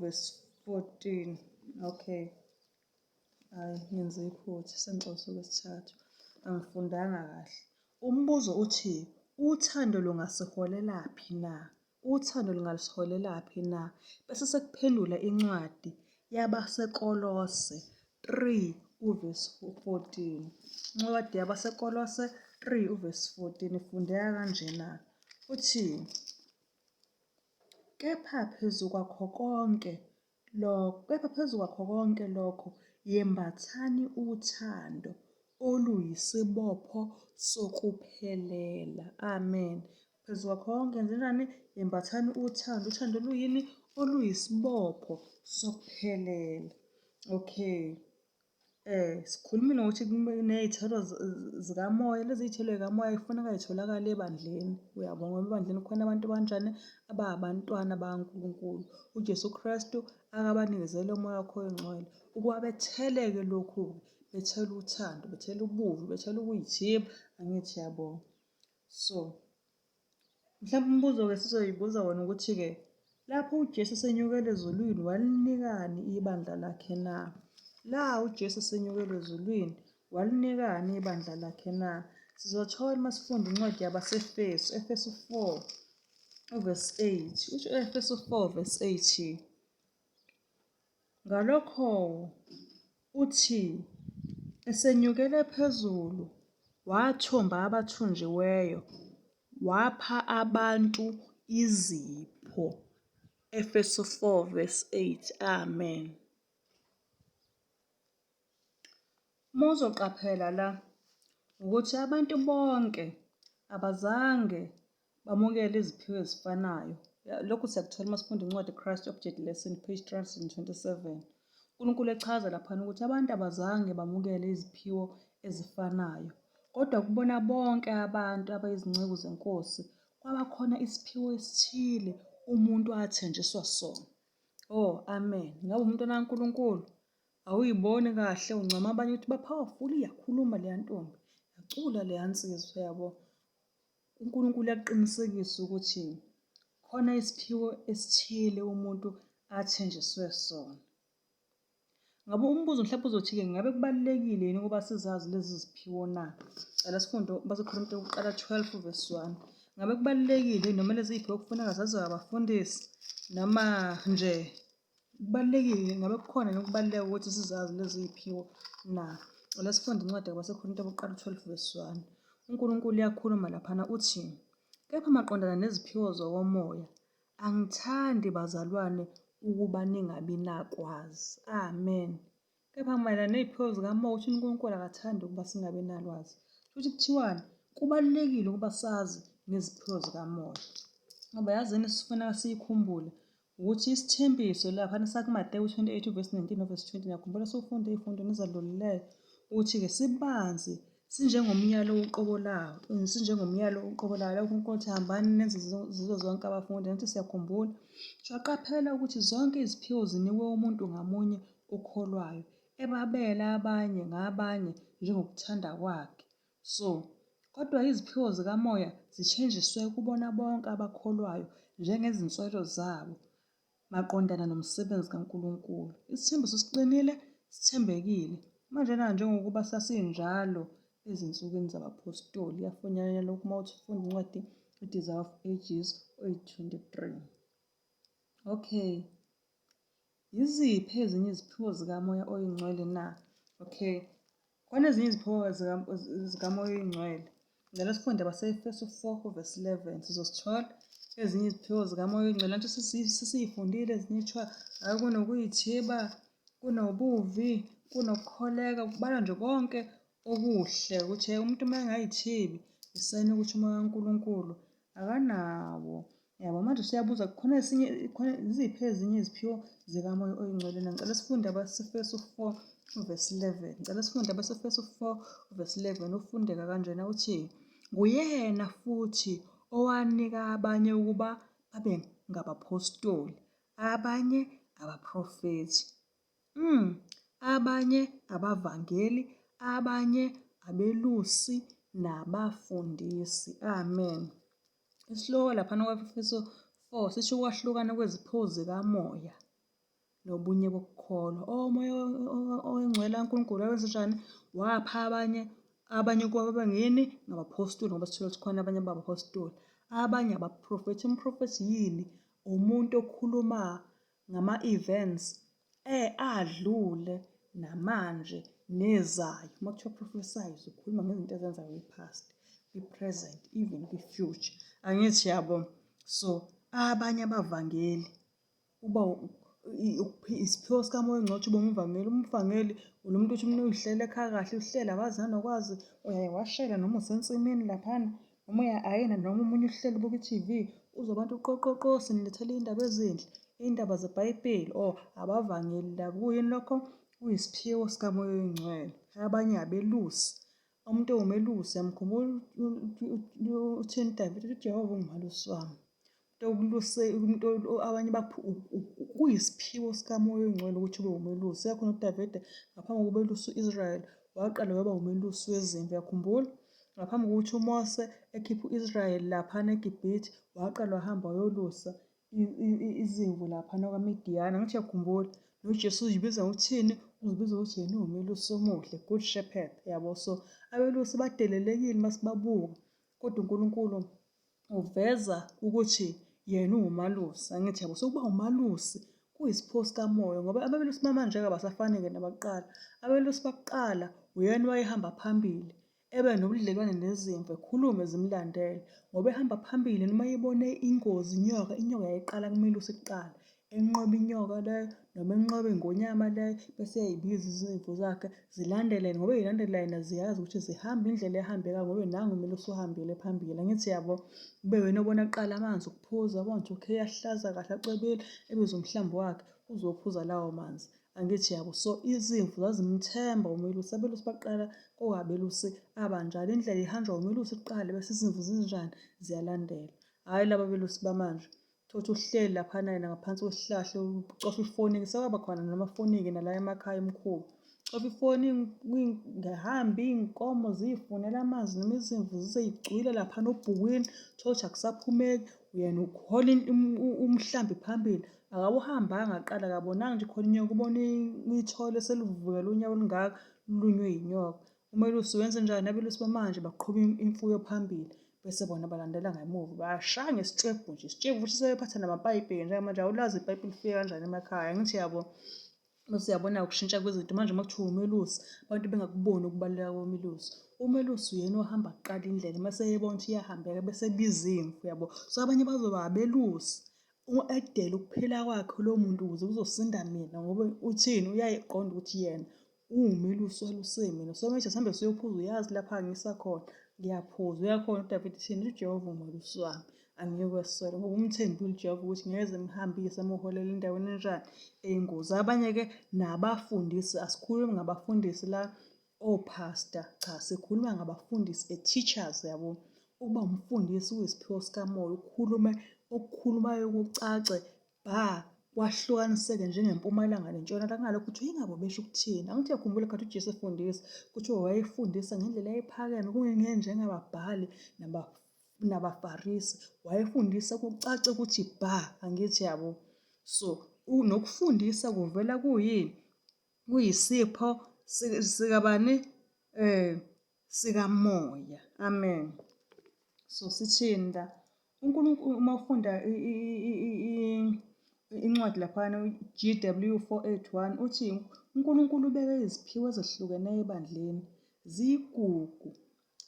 verse 14. Okay. Hayi, ngenze iphutha sengixolisa okwesithathu. Angifundanga kahle. Umbuzo uthi uthando lungasiholela-phi na? Uthando lungasiholela-phi na? Bese sekuphendula incwadi yabaseKolose 3 uvesi 14. Incwadi yabaseKolose 3 uvesi 14 ifundeka kanjena. Uthi, kepha phezu kwakho konke lokho yembathani uthando oluyisibopho sokuphelela. Amen. Phezu kwakho konke yenzenani? Yembathani uthando. Uthando luyini? Oluyisibopho sokuphelela. Okay. Sikhulumile ngokuthi ney'thelo zikamoya. Lezi y'thelo zikamoya kufuneka y'tholakale ebandleni. Uyabona ngoba ebandleni kukhona abantu abanjani? Abangabantwana bakaNkulunkulu. UJesu Kristu akabanikezele umoya wakhe oyingcwele ukuba betheleke lokhu, bethele uthando, bethele ubuvi, bethele ukuyithiba. Angithi yabona. So, mhlawumbe umbuzo-ke sizoyibuza wona ukuthi-ke, lapho uJesu esenyukele ezulwini walinikani ibandla lakhe na? La uJesu esenyukele ezulwini walinikani ibandla lakhe na? Sizothola uma sifunda incwadi yabaseFesu, Efesu 4 uvesi 8. Usho Efesu 4 vesi 8. Ngalokho uthi, esenyukele phezulu, wathumba abathunjiweyo, wapha abantu izipho. Efesu 4 vesi 8. Amen. Uma uzoqaphela la ukuthi abantu bonke abazange bamukele iziphiwo ezifanayo. Lokhu siyakuthola uma sifunda incwadi Christ Object Lesson page 327. uNkulunkulu echaza laphana ukuthi abantu abazange bamukele iziphiwo ezifanayo, kodwa kubona bonke abantu abayizinceku zeNkosi kwabakhona isiphiwo esithile umuntu athenjiswa sona. Oh, amen. Ngabe umntwana kaNkulunkulu? Awuyiboni kahle uncoma abanye ukuthi ba-powerful, iyakhuluma leya ntombi, yacula leya nsizwa, yabo. uNkulunkulu uyaqinisekisa ukuthi khona isiphiwo esithile umuntu athenjiswe sona. Ngabe umbuzo mhlawumbe uzothi-ke, ngabe kubalulekile yini ukuba sizazi lezi ziphiwo na? Cela sifunde baseKorinte kuqala 12 vesi 1. Ngabe kubalulekile noma lezi ziphiwo kufuneka zaziwe abafundisi noma nje kubalulekile? Ngabe kukhona nokubaluleka ukuthi sizazi lezi ziphiwo na? Cela sifunde incwadi yabaseKorinte kuqala 12 vesi 1. uNkulunkulu uyakhuluma laphana uthi, kepha maqondana neziphiwo zokomoya, angithandi bazalwane ukuba ningabi nakwazi. Amen. Kepha mayelana neziphiwo zikamoya uthi uNkulunkulu akathandi ukuba singabi nalwazi. Futhi kuthiwani? Kubalulekile ukuba sazi ngeziphiwo zikamoya. Ngoba yazini sifuneka siyikhumbule ukuthi isithembiso laphana sakuMateyu 28 vesi 19 vesi 20. Ngiyakhumbula siwufunde ey'fundweni ezadlulileyo ukuthi-ke sibanzi sinjengomyalo oqobolayo. Sinjengomyalo oqobolayo. Lapho uNkulunkulu uthi hambani nenze zizo zonke abafundi. Nathi siyakhumbula. Shaqaphela ukuthi zonke iziphiwo zinikwe umuntu ngamunye okholwayo, ebabela abanye ngabanye njengokuthanda kwakhe. So, kodwa iziphiwo zikamoya zithenjiswe kubona bonke abakholwayo njengezinswelo zabo maqondana nomsebenzi kaNkulunkulu. Isithembiso siqinile, sithembekile. Manje njengokuba sasinjalo ezinsukwini zabaphostoli. Yafunyanwa lokhu uma uthi ufunda incwadi i-Desire of Ages 8:23. Okay. Yiziphi ezinye iziphiwo zikamoya oyingcwele na? Okay. Khona ezinye iziphiwo zikamoya oyingcwele. Ngicela sifunde base-Efesu 4 vesi 11. Sizosithola ezinye iziphiwo zikamoya oyingcwele. Nanti sesiyifundile ezinye kuthiwa kunokuyithiba, kunobuvi, kunokukholeka, kubala nje konke okuhle. Ukuthi umuntu uma engayithibi isayini ukuthi umoya kaNkulunkulu akanawo. Yabo, manje siyabuza khona yiziphi ezinye iziphiwo zikamoya oyingcwele na? Ngicela sifunde abase-Efesu 4 vesi 11. Ngicela sifunde abase-Efesu 4 vesi 11. Ufundeka kanjena uthi, nguyena futhi owanika abanye ukuba babe ngabaphostoli, abanye abaprofethi, abanye abavangeli, abanye abelusi nabafundisi. Amen. Isihloko laphana kwa-Efesu 4 sisho ukwahlukana kweziphiwo zikamoya nobunye bokukholwa. Omoya oyingcwele kaNkulunkulu wawenzenjani? Wapha abanye kuba babe ngini? Ngabaphostoli, ngoba sithola ukuthi khona abanye abaphostoli, abanye abaprofethi. Umprofethi yini? Umuntu okhuluma ngama-events adlule namanje nezayo. Uma kuthiwa prophesize ukhuluma ngezinto ezenza kwi-past, kwi-present, even kwi-future. Angithi yabo. So abanye abavangeli uba isiphiwo sikamoya oyingcwele uba umvangeli. Umvangeli unomuntu uthi umuntu uyihlela ekhaya kahle, uhlela akwazi nanokwazi, uyaye washela noma usensimini laphana, noma uya-ayina, noma omunye uhleli ubuka i-TV, uzwa abantu uqoqoqo sinilethele iy'ndaba ezinhle, iy'ndaba zebhayibheli. Abavangeli labo. Kuyini lokho? Kuyisiphiwo sikamoya oyingcwele. Abanye abelusi. Umuntu ewumelusi yamkhumbula uthini uDavide uthi uJehova ungumalusi wami. Abanye kuyisiphiwo sikamoya oyingcwele ukuthi ube umelusi. Yakhona uDavide ngaphambi kokuba elusa u-Israyeli waqala waba umelusi wezimvu. Yakhumbula? Ngaphambi kokuthi uMose ekhiphe u-Israyeli laphana eGibhithe waqala wahamba wayolusa izimvu laphana kwaMidiyani. Angithi yakhumbula? NoJesu uzibiza uthini? Uzibiza ukuthi yena uwumelusi omuhle, good shepherd. Yabo. So abelusi badelelekile masibabuka, kodwa uNkulunkulu uveza ukuthi yena uwumalusi. Angithi yabo. So ukuba umalusi kuyisiphiwo sikamoya, ngoba abelusi bamanje-ke abasafani-ke nabakuqala. Abelusi bakuqala uyena wayehamba phambili, ebe nobudlelwane nezimvu, ekhulume zimlandele, ngoba ehamba phambili noma eyibone ingozi, inyoka yayiqala kumelusi kuqala, enqobe inyoka leyo noma enqobe ingonyama leyo, bese eyayibiza izimvu zakhe zilandele, ngoba ey'landela yena ziyazi ukuthi zihamba indlela ehambeka, ngoba nangu umelusi uhambile phambili. Angithi yabo. Ube wena obona kuqala amanzi ukuphuza, abona ukuthi okay ahlaza kahle acwebile, ebiza umhlambi wakhe uzophuza lawo manzi. Angithi yabo. So izimvu zazimthemba umelusi. Abelusi baqala kowabelusi abanjalo. Indlela ihanjwa umelusi kuqala bese izimvu zinjani ziyalandela. Hhayi laba belusi bamanje. Thothi uhleli laphana yena ngaphansi kwesihlahla ucofa ifoni. Sekwaba khona namafoni-ke nala emakhaya emkhulu. Cofa ifoni ngahambi iy'nkomo ziyifunela amanzi noma izimvu zisey'gcwile laphana obhukwini. Thothi akusaphumeki, uyena uhola umhlambi phambili. Akabe uhambanga aqala akabonanga nje khona inyoka, ubona ithole selivukela unyawo olungaka lunywe yinyoka. Umelusi wenze njani? Abelusi bamanje baqhuba imfuyo phambili bese bona balandela ngemuva. Bayashaya ngesitshebhu nje. Isitshebhu futhi sebephatha namapayipi-ke njengamanje. Awulazi ipayipi lifike kanjani emakhaya. Angithi yabo. Bese uyabona ukushintsha kwezinto manje. Uma kuthiwa umelusi abantu bengakuboni ukubaluleka komelusi. Umelusi uyena ohamba kuqala indlela mase eyibona ukuthi iyahambeka bese ebiza imvu. Yabo. So abanye bazoba abelusi ekudela ukuphila kwakhe lowo muntu ukuze kuzosinda mina, ngoba uthini? Uyayiqonda ukuthi yena uwumelusi waluse mina. So manje sihambe siyophuza, uyazi lapha ngisakhona ngiyaphuza. Uyakhona uDavide thina uJehova ungumelusi wami, angiyeke ukweswela, ngoba umthembile uJehova ukuthi ngeze ngihambise amuholele endaweni enjani eyingozi. Abanye-ke nabafundisi, asikhulumi ngabafundisi la ophasta, cha sikhuluma ngabafundisi, teachers. Yabo. Ukuba umfundisi kuyisiphiwo sikamoya, okukhulumayo kucace kwahlukaniseke njengempumalanga nentshonalanga. Ngalokho kuthiwa ingabo besho ukuthini. Angithi uyakhumbula khathi uJesu efundisa kuthiwa wayefundisa ngendlela ephakeme, njengababhali nabafarisi. Wayefundisa kucace ukuthi angithi yabo. So nokufundisa kuvela kuyini? Kuyisipho sikabani? Sikamoya. Amen. So sithini la? uNkulunkulu uma ufunda incwadi laphana GW 481 uthi uNkulunkulu ubeke iziphiwo ezehlukeneyo ebandleni, ziyigugu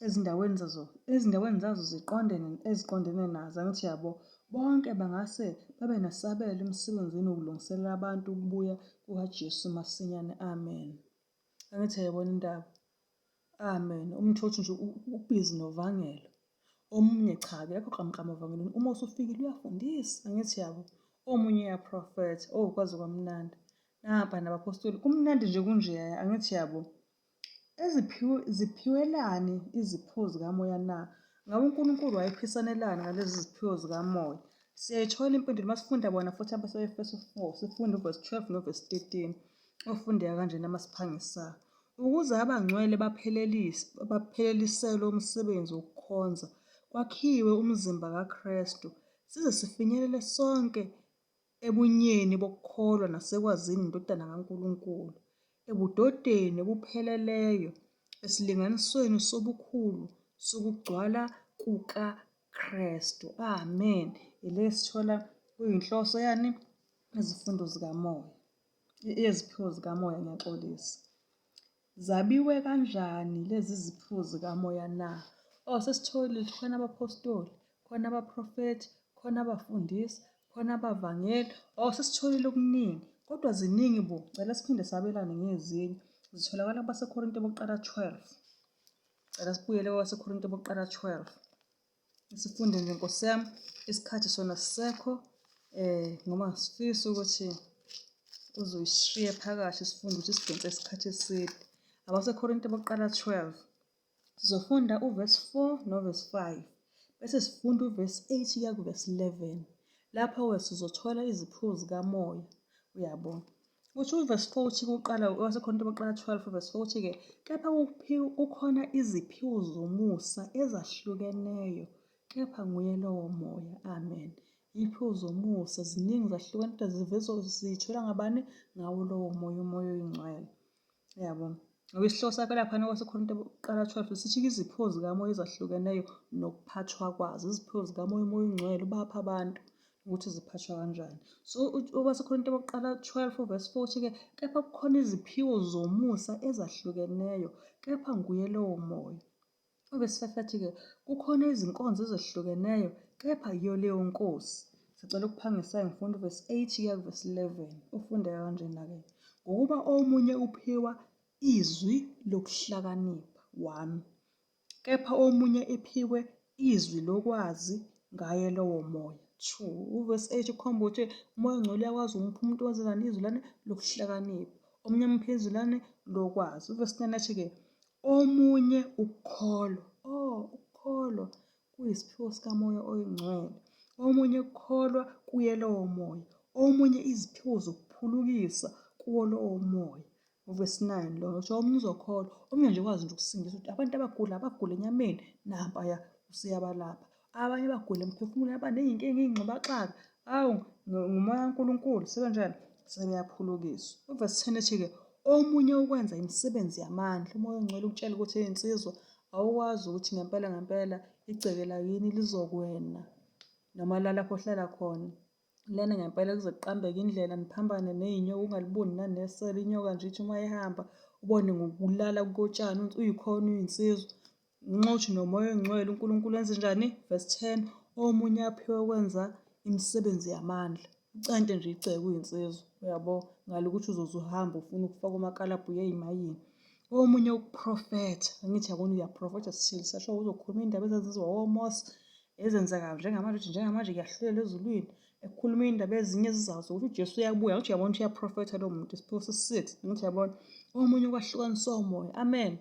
ezindaweni zazo eziqondene nazo. Angithi yabo. Bonke bangase babe nesabelo emsebenzini wokulungiselela abantu ukubuya kukaJesu masinyane. Amen. Angithi yayibona indaba. Amen. Umthothi nje ubhizi novangelo. Omunye cha-ke akho qhamuqhamu evangelini. Uma usufikile uyafundisa. Angithi yabo. Omunye uyaprofetha. Kwaze kwamnandi. Napa nabapostoli kumnandi nje kunjeya. Angithi yabo. Ziphiwelani iziphiwo zikamoya na? Ngabe uNkulunkulu wayephisanelani ngalezi ziphiwo zikamoya? Siyayithola impendulo masifunda bona futhi abaseFeso 4 sifunda uverse 12 noverse 13. Ofundeka kanjena masiphangisayo. Ukuze abangcwele bapheleliselwe umsebenzi wokukhonza, kwakhiwe umzimba kaKristu, size sifinyelele sonke ebunyeni bokukholwa nasekwazini indodana kaNkulunkulu, ebudodeni obupheleleyo, esilinganisweni sobukhulu sokugcwala kukaKristu. Amen. Ile sithola kuyinhloso yani izifundo zikamoya. Iziphiwo zikamoya ngiyaxolisa. Zabiwe kanjani lezi ziphiwo zikamoya na? Sesitholile ukuthi khona abaphostoli, khona abaprofethi, khona abafundisi, khona abavangeli. Sesitholile okuningi, kodwa ziningi bo. Cela siphinde sabelane ngezinye. Zitholakala kwabaseKorinte bokuqala 12. Cela sibuyele kwabaseKorinte bokuqala 12. Isifunde nje Nkosi yami, isikhathi sona sisekho ngoba ngisifisa ukuthi uzoyishiye phakathi isifundo ukuthi sidonse isikhathi eside. AbaseKorinte bokuqala 12. Sizofunda uvesi 4 novesi 5. Bese sifunda uvesi 8 kuya kuvesi 11. Lapho-ke sizothola iziphiwo zikamoya. Uyabona. Uthi uvesi 4 uthi kuqala waseKorinte bokuqala 12 uvesi 4 uthi-ke kepha kukhona iziphiwo zomusa ezahlukeneyo, kepha nguye lowo moya. Amen. Iziphiwo zomusa ziningi zahlukene kodwa zivezwa zithola ngabani? Ngawo lowo moya, umoya oyingcwele. Uyabona. Ngokwesihloko sakho laphana kwaseKorinte bokuqala 12 sithi iziphiwo zikamoya ezahlukeneyo nokuphathwa kwazo. Iziphiwo zikamoya, umoya oyingcwele ubapha abantu ukuthi ziphathwa kanjani. So kwaseKorinte bokuqala 12 uvesi 4 uthi-ke kepha kukhona iziphiwo zomusa ezahlukeneyo, kepha nguye lowo moya. Uvesi 5 athi-ke kukhona izinkonzo ezahlukeneyo, kepha yiyo leyo nkosi. Sicela ukuphangisa ngifunda uvesi 8 kuya kuvesi 11. Ufunde kanjena-ke. Ngokuba omunye uphiwa izwi lokuhlakanipha, 1. Kepha omunye ephiwe izwi lokwazi ngaye lowo moya, 2. Uvesi 8 ukhomba ukuthi umoya oyingcwele uyakwazi ukumupha umuntu wenzani izwi lani lokuhlakanipha. Omunye amuphe izwi lani lokwazi. Uvesi 9 athi-ke omunye ukukholwa. Ukukholwa kuyisiphiwo sikamoya oyingcwele. Omunye ukukholwa kuye lowo moya. Omunye iziphiwo zokuphulukisa kuwo lowo moya. Uvesi 9 lo uthi omunye uzokholwa, omunye nje ukwazi nje ukusindisa ukuthi abantu abagula enyameni nampaya usiyabalapha. Abanye bagula emphefumulweni, abaney'nkinga, iy'ngxubakaxaka. Awu, ngumoya kaNkulunkulu sebenjani? Sebeyaphulukiswa. Uvesi 10 ethi-ke omunye ukwenza imisebenzi yamandla. Umoya oyingcwele ukutshela ukuthi iy'nsizwa awukwazi ukuthi ngempela igceke lakini lizokwena noma lapho ohlala khona. Lena ngempela kuze kuqambeke indlela niphambane ney'nyoka ungaliboni nanesela. Inyoka nje ithi uma ihamba ubone ngokulala kotshani uyikhona uyinsizwa. Nxa nomoya oyingcwele uNkulunkulu wenze njani? Vesi 10 omunye aphiwe ukwenza imisebenzi yamandla. Ucante nje igceke uyinsizwa. Uyabo ngale ukuthi uzoze uhambe ufuna ukufaka umakalabhuya ey'mayini. Omunye ukuprofetha. Angithi yabona uyaprofetha sithile sasho uzokhuluma indaba ezenziwa oMose ezenzeka njengamanje kuyahlulela ezulwini. Ekhuluma iy'ndaba ezinye ezizazo ukuthi uJesu uyabuya. Angithi uyabona ukuthi uyaprofetha lo muntu. Isiphiwo sesi-6. Angithi uyabona. Omunye ukwahlukanisa omoya. Amen.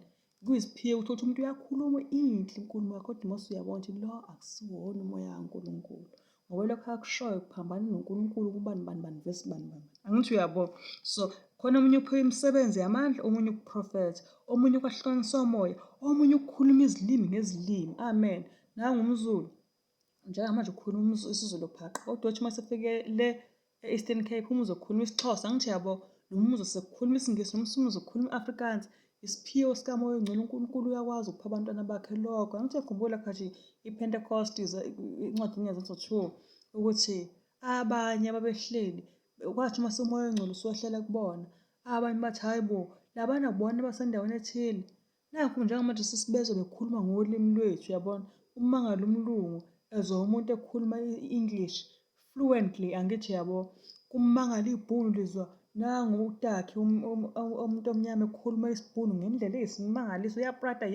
Kuyisiphiwo ukuthi umuntu uyakhuluma inhle inkulumo yakhe kodwa mase uyabona ukuthi lo akusiwona umoya kaNkulunkulu. Ngoba lokho akushoyo kuphambana noNkulunkulu kubani vesi bani. Angithi uyabona. So khona omunye uphiwe imisebenzi yamandla, omunye ukuprofetha, omunye ukwahlukanisa omoya, omunye ukukhuluma izilimi ngezilimi. Amen. NangumZulu. Njengamanje ukhuluma isiZulu phaqha. Kodwa uthi uma sefikele e-Eastern Cape uma uzokhuluma isiXhosa. Angithi yabo noma uzokhuluma isiNgisi noma uzokhuluma i-Afrikaans. Isiphiwo sikamoya oyingcwele uNkulunkulu uyakwazi ukupha abantwana bakhe lokho. Angithi uyakhumbula khathi iPentecost incwadi yeZazo 2 ukuthi abanye ababehleli kwathi uma umoya oyingcwele usuwehlela kubona. Abanye bathi hayi bo labana kubona abasendaweni ethile. Nakho njengamanje sesibezwe bekhuluma ngolimi lwethu uyabona. Umangala umlungu ezwa umuntu ekhuluma i-English fluently. Angithi yabo kumangala ibhunu lizwa nangu utakhi umuntu omnyama ekhuluma isibhunu ngendlela eyisimangaliso. Uyaprata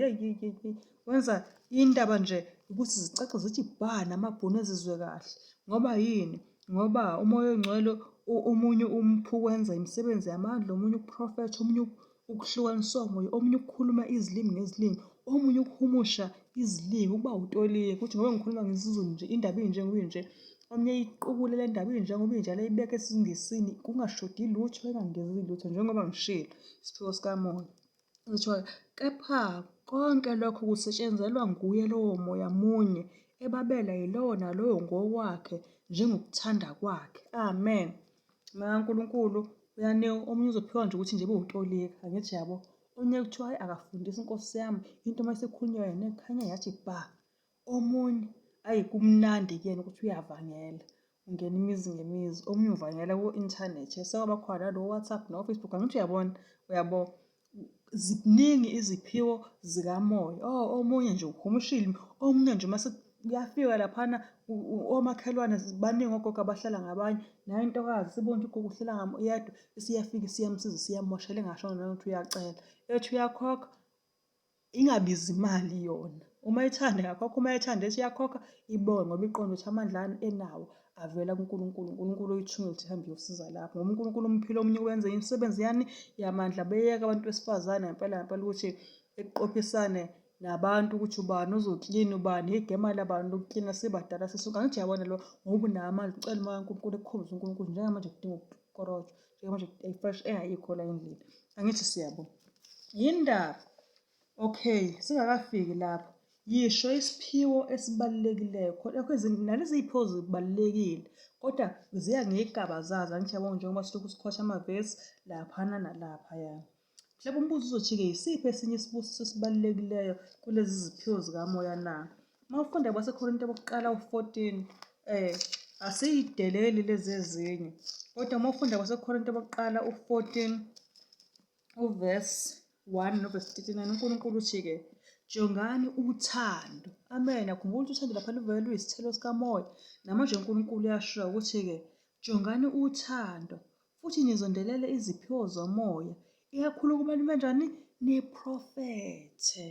wenza indaba nje ukuthi zicace zithi bha namabhunu ezizwe kahle. Ngoba yini? Ngoba umoya oyingcwele omunye umpha ukwenza imisebenzi yamandla, omunye ukuprofetha, omunye ukuhlukanisa omoya, omunye ukukhuluma izilimi ngezilimi, omunye ukuhumusha izilimi ukuba utoliye ukuthi ngoba ngikhuluma ngesiZulu nje indaba inje nguyinje. Omunye iqubule le ndaba inje ngoba injalo ayibeke esiNgisini kungashodi lutho engangezi lutho njengoba ngishilo. Isiphiwo sikamoya. Ngitho kepha konke lokho kusetshenzelwa nguye lowo moya munye ebabela yilowo nalowo ngokwakhe njengokuthanda kwakhe. Amen. Moya kaNkulunkulu uyanika omunye uzophiwa nje ukuthi nje bewutolika. Angithi yabo onye kuthiwa hayi akafundisa inkosi yami into uma isikhulunywa yena ekhanya yathi bha. Omunye ayi kumnandi kuyena ukuthi uyavangela ungena imizi ngemizi, omunye uvangela ku-inthanethi, sekwaba khona lo WhatsApp no-Facebook. Angithi uyabo ziningi iziphiwo zikamoya. Omunye nje ukhumushile, omunye nje mase kuyafika laphana omakhelwane baningi ogogo abahlala ngabanye, nayo intokazi sibona ukuthi ugogo uhlela yedwa, isiyafika isiyamsiza isiyamoshela engashongo nokuthi uyacela. Ethi uyakhokha, ingabizi imali yona. Uma ethanda yakhokha, uma ethanda ethi iyakhokha, ibonge ngoba iqonda ukuthi amandla enawo avela kuNkulunkulu. uNkulunkulu uyithungile ukuthi ihambe iyosiza lapho. Ngoba uNkulunkulu umphile omunye ukwenza imisebenzi yani yamandla. Beyeka abantu besifazane ngempela ukuthi ekuqophisane nabantu ukuthi ubani uzoklina, ubani igema labantu lokuklina sibadala sisuka. Angithi uyabona lo ngoba unawo amandla ucela umoya kaNkulunkulu ekukhombisa uNkulunkulu njengamanje kudinga ukukorotshwa, njengamanje fresh engayikho la endlini. Angithi siyabona yini ndaba. Okay, singakafiki lapho. Yisho isiphiwo esibalulekileyo nalezi iy'phiwo zibalulekile kodwa ziya ngey'gaba zazo. Angithi yabona njengoba silokhu sikhosha amavesi laphana nalaphaya. Mhlawumbe umbuzo uzothi-ke yisiphi esinye isibusiso esibalulekileyo kulezi ziphiwo zikamoya na? Uma ufunda kwaseKorinte bokuqala 14, asiyideleli lezi ezinye. Kodwa uma ufunda kwaseKorinte bokuqala 14 uvesi 1 novesi 39, uNkulunkulu uthi-ke jongani uthando. Amen. Akhumbula ukuthi uthando lapha luvele luyisithelo sikamoya. Namanje uNkulunkulu uyasho ukuthi-ke jongani uthando futhi nizondelele iziphiwo zomoya, ikakhulu kuba nibe njani? Niprofethe.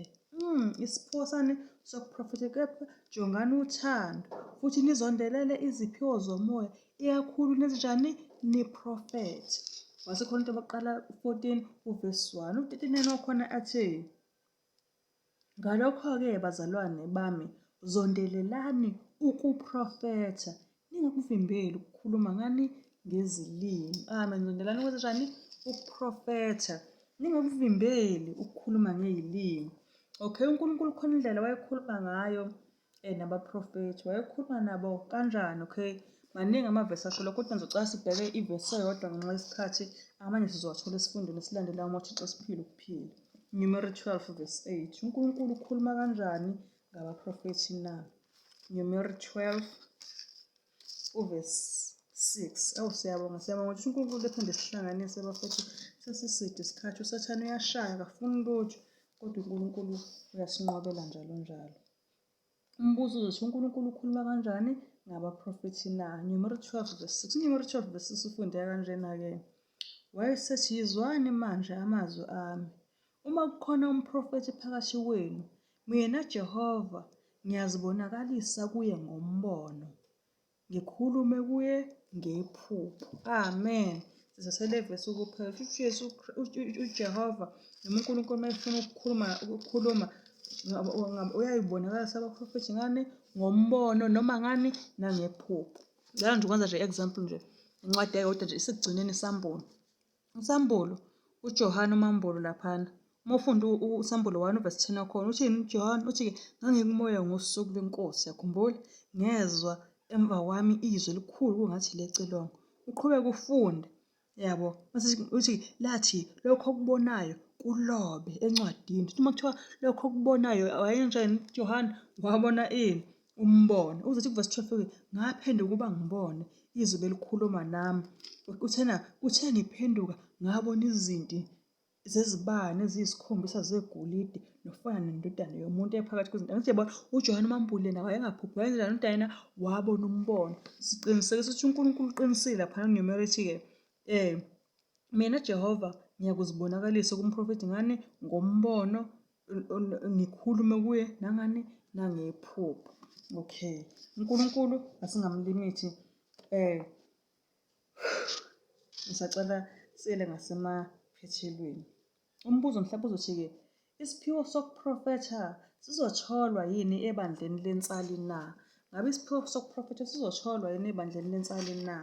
Isiphiwo sani sokuprofetha. Kepha jongani uthando futhi nizondelele iziphiwo zomoya, ikakhulu nezinjani? Niprofethe. WaseKorinte bokuqala 14 uvesi 1. U-39 wakhona athi, ngalokho-ke bazalwane bami, zondelelani ukuprofetha, ningakuvimbeli ukukhuluma ngani? Ngezilimi. Amen. Zondelelani ukwenzenjani? Ukuprofetha, ningakuvimbeli ukukhuluma ngey'limi. Okay, uNkulunkulu khona indlela wayekhuluma ngayo nabaprofethi. Wayekhuluma nabo kanjani? Okay, maningi amavesi asho lokho, kodwa ngizocela sibheke ivesi eyodwa ngenxa yesikhathi. Amanye sizowathola esifundweni esilandelayo uma uThixo esiphile ukuphila. Numeri 12 verse 8. uNkulunkulu ukhuluma kanjani ngabaprofethi na? Numeri 12 uvesi 6. Siyabonga ukuthi uNkulunkulu ephinde sihlanganise bafethu. Sesiside isikhathi, uSathane uyashaya akafuni lutho, kodwa uNkulunkulu uyasinqobela njalo njalo. Umbuzo uzothi uNkulunkulu ukhuluma kanjani ngabaprofethi na? Numeri 12 verse 6. Numeri 12 verse 6 ufundeka kanjena-ke. Wayesethi yizwani manje amazwi ami. Uma kukhona umprofethi phakathi kwenu, mina Jehova ngiyazibonakalisa kuye ngombono, ngikhulume kuye ngephupho. Amen. Sisasele vesi ukuphela. uJesu uJehova noma uNkulunkulu uma efuna ukukhuluma uyayibonakalisa abaprofethi ngani? Ngombono noma ngani? Nangephupho. La nje ukwenza nje example nje incwadi eyodwa nje isekugcineni isambulo. Isambulo uJohane umambulo laphana. Uma ufunda uSambulo 1 verse 10 wakhona uthini John? Uthi-ke ngangikumoya ngosuku lwenkosi. Yakhumbula? Ngezwa emva kwami izwi elikhulu kungathi lecilongo. Uqhubeka ufunde. Yabo. Uthi lathi lokho okubonayo kulobe encwadini. Uma kuthiwa lokho okubonayo wayenjani John? Wabona ini? Umbono. Uzothi kuvesi 12 ngaphenduka ukuba ngibone izwi belikhuluma nami. Uthe ngiphenduka ngabona izinti zezibane eziyisikhombisa zegolide nofana nendodana yomuntu ephakathi kwezinto. Angithi yabona uJohane umambule yena wayengaphuphi, wayenzelani into yena? Wabona umbono. Siqinisekisa ukuthi uNkulunkulu uqinisile lapha kuNumeri ethi-ke mina Jehova ngiyakuzibonakalisa kumprofethi ngani? Ngombono, ngikhulume kuye nangani? Nangephupho. Okay, uNkulunkulu asingamlimithi. Ngisacela siyele ngasemaphethelweni. Umbuzo mhlawumbe uzothi-ke isiphiwo sokuprofetha sizotholwa yini ebandleni lensali na? Ngabe isiphiwo sokuprofetha sizotholwa yini ebandleni lensali na?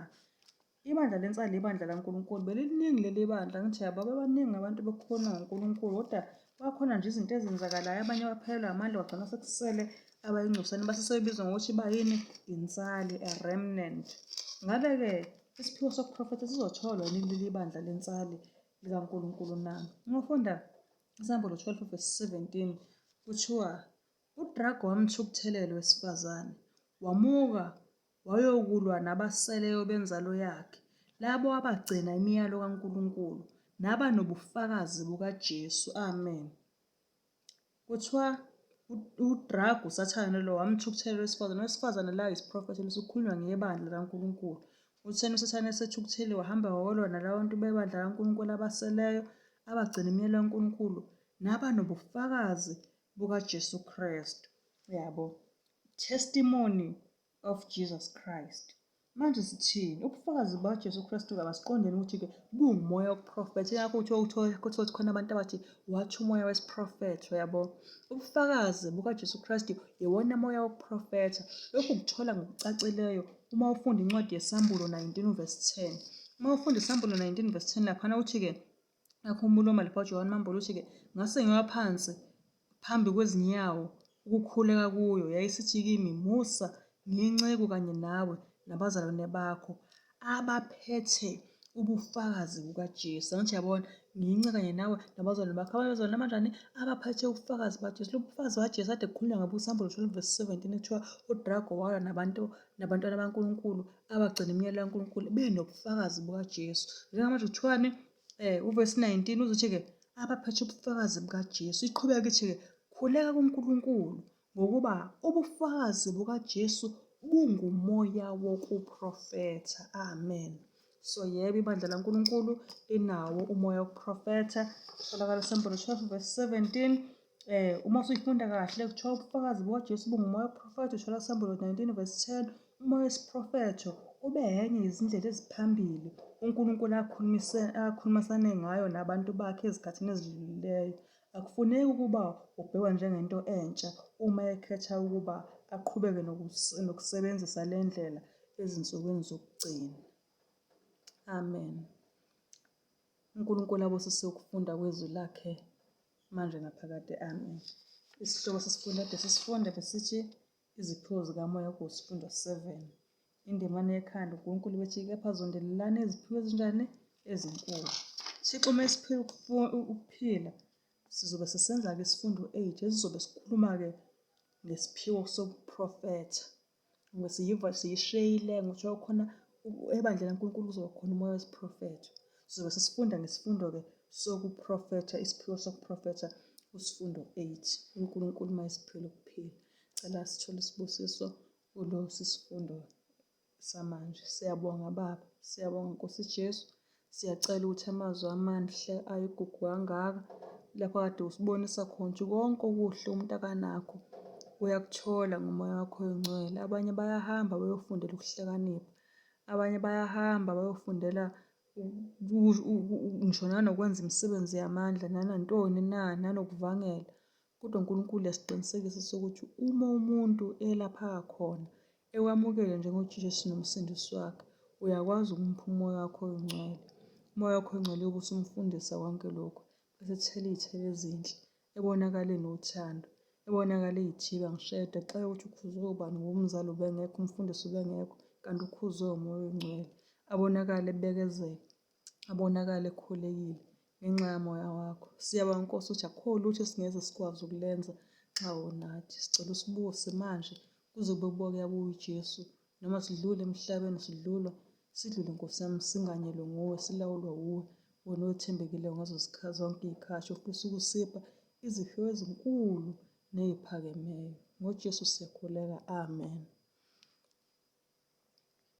Ibandla lensali ibandla laNkulunkulu. Beliningi leli bandla. Angithi yabo bebaningi abantu bekhona ngoNkulunkulu, kodwa bakhona nje izinto ezenzakalayo. Abanye baphelelwa amandla bagcina sekusele abayingcosana basesebizwa ngokuthi bayini? Insali, a remnant. Ngabe-ke isiphiwo sokuprofetha sizotholwa yini leli bandla lensali likaNkulunkulu na? Ngofunda Isambulo 12 verse 17 kuthiwa udrago wamthukuthelelo wesifazane wamuka wayokulwa nabaseleyo benzalo yakhe, labo abagcina imiyalo kaNkulunkulu naba nobufakazi bukaJesu. Amen. Kuthiwa udragu usathane lo wamthukuthela owesifazane la yisiprofethi lisukhulunywa ngebandla laNkulunkulu. Utheni usathane esethukuthele wahamba wawolwa nalabantu bebandla laNkulunkulu abaseleyo abagcina imiyalo kaNkulunkulu naba nobufakazi bukaJesu Kristu. Yabo, testimony of Jesus Christ. Manje sithini? Ubufakazi bukaJesu Kristu abasiqondeni ukuthi-ke buwumoya wokuprofetha. Ingakho kuthiwa khona abantu abathi wathi umoya wesiprofetho, yabo. Ubufakazi bukaJesu Kristu iwona moya wokuprofetha. Lokhu kuthola ngokucacileyo uma ufunda incwadi yesambulo 19 verse 10. Uma ufunda isambulo 19 verse 10 laphana uthi-ke, lapho umuloma lapha uJohn Mambolo uthi-ke, ngase ngiwa phansi phambi kwezinyawo ukukhuleka kuyo, yayisithi kimi, musa ngiyinceku kanye nawe nabazalwane bakho abaphethe ubufakazi bukaJesu. Angithi yabona, ngiyinceku kanye nawe nabazalwane bakho. Abazalwane abanjani? Abaphethe ubufakazi bukaJesu. Lo bufakazi bukaJesu ade kukhulunywa ngabo kuSambulo 12 verse 17 kuthiwa udrago walwa nabantwana baNkulunkulu abagcina imiyalo kaNkulunkulu benobufakazi bukaJesu. Njengamanje kuthiwani? Uvesi 19 uzothi-ke abaphethe ubufakazi bukaJesu. Iqhubeka ithi-ke, khuleka kuNkulunkulu ngokuba ubufakazi bukaJesu bungumoya wokuprofetha. Amen. So yebo, ibandla laNkulunkulu linawo umoya wokuprofetha. Kutholakala eSambulo 12 verse 17. Uma usuyifunda kahle kuthiwa ubufakazi bukaJesu bungumoya wokuprofetha. Uthola eSambulo 19 verse 10. Umoya wesiprofetho ube yenye izindlela eziphambili uNkulunkulu akhulumisane ngayo nabantu bakhe ezikhathini ezidlulileyo. Akufuneki ukuba ubhekwa njengento entsha uma ekhetha ukuba aqhubeke nokusebenzisa le ndlela ezinsukwini zokugcina. Amen. uNkulunkulu abusise ukufunda kwezwi lakhe manje naphakade. Amen. Isihloko sesifundo ade sisifunda besithi iziphiwo zikamoya kuSifundo 7. Indimane yekhanda uNkulunkulu bethi, kepha zondelelani iziphiwo ezinjani? Ezinkulu. Thixo uma esiphiwe ukuphila, sizobe sisenza-ke isifundo 8 esizobe sikhuluma-ke ngesiphiwo sokuprofetha. Siyiva siyisheyile ngokuthiwa khona ebandleni laNkulunkulu kuzoba khona umoya wesiprofetho. Sizobe sesifunda ngesifundo-ke sokuprofetha, isiphiwo sokuprofetha kuSifundo 8. uNkulunkulu uma esiphile ukuphila. Cela sithole isibusiso kulesi sifundo samanje. Siyabonga Baba, siyabonga Nkosi Jesu. Siyacela ukuthi amazwi amahle ayigugu kangaka lapho kade usibonisa khona ukuthi konke okuhle umuntu akanakho uyakuthola ngomoya wakho oyingcwele. Abanye bayahamba bayofundela ukuhlakanipha, abanye bayahamba bayofundela ngisho nanokwenza imisebenzi yamandla, nanantoni nanokuvangela. Kodwa uNkulunkulu uyasiqinisekisa sokuthi uma umuntu elapha khona ewamukele njengoJesu nomsindisi wakhe, uyakwazi ukumpha umoya wakho oyingcwele. Umoya wakho oyingcwele yobe usumfundisa konke lokhu, esethela iy'thelo ezinhle, ebonakale nothando, ebonakale iy'thibe. Angishede xa ukuthi ukhuzwe ubani ngomzali ubengekho, umfundisi ubengekho, kanti ukhuzwe umoya oyingcwele. Abonakale ebekezela, abonakale ekhulekile ngenxa yomoya wakho. Siyabonga Nkosi ukuthi akukho lutho esingeze sikwazi ukulenza xa unathi. Sicela usibuse manje kuze kube kubuya uJesu, noma sidlule emhlabeni, sidlule Nkosi yami, singanyelwe nguwe, silawulwa wuwe, wena othembekileyo ngazo zonke iy'khathi, ofisa ukusipha iziphiwo ezinkulu ney'phakemeyo. NgoJesu siyakhuleka. Amen.